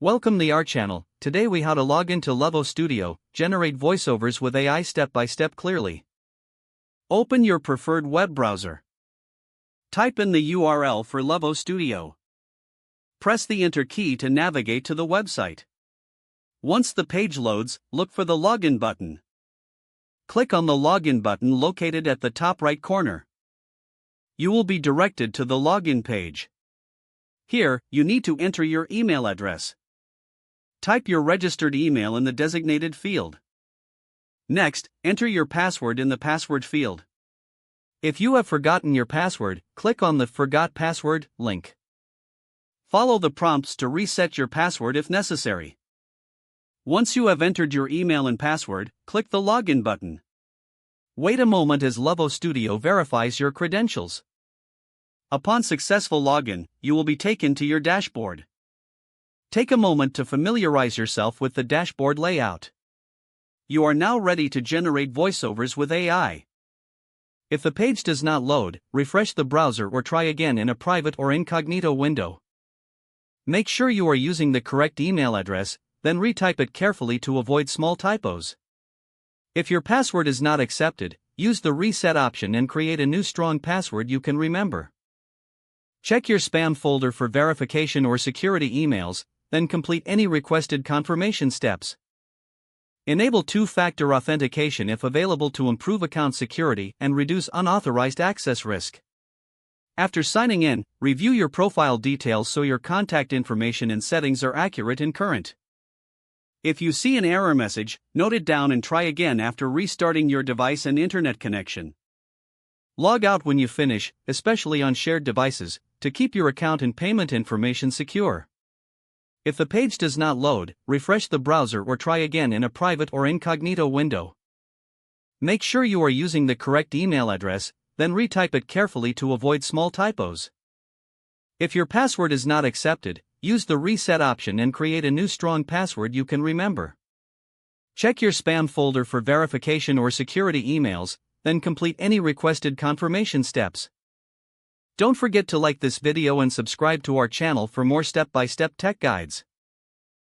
Welcome to our channel. Today we how to log into Lovo Studio, generate voiceovers with AI step by step clearly. Open your preferred web browser. Type in the URL for Lovo Studio. Press the Enter key to navigate to the website. Once the page loads, look for the Login button. Click on the Login button located at the top right corner. You will be directed to the login page. Here, you need to enter your email address. Type your registered email in the designated field. Next, enter your password in the password field. If you have forgotten your password, click on the Forgot Password link. Follow the prompts to reset your password if necessary. Once you have entered your email and password, click the Login button. Wait a moment as Lovo Studio verifies your credentials. Upon successful login, you will be taken to your dashboard. Take a moment to familiarize yourself with the dashboard layout. You are now ready to generate voiceovers with AI. If the page does not load, refresh the browser or try again in a private or incognito window. Make sure you are using the correct email address, then retype it carefully to avoid small typos. If your password is not accepted, use the reset option and create a new strong password you can remember. Check your spam folder for verification or security emails, then complete any requested confirmation steps. Enable two-factor authentication if available to improve account security and reduce unauthorized access risk. After signing in, review your profile details so your contact information and settings are accurate and current. If you see an error message, note it down and try again after restarting your device and internet connection. Log out when you finish, especially on shared devices, to keep your account and payment information secure. If the page does not load, refresh the browser or try again in a private or incognito window. Make sure you are using the correct email address, then retype it carefully to avoid small typos. If your password is not accepted, use the reset option and create a new strong password you can remember. Check your spam folder for verification or security emails, then complete any requested confirmation steps. Don't forget to like this video and subscribe to our channel for more step-by-step tech guides.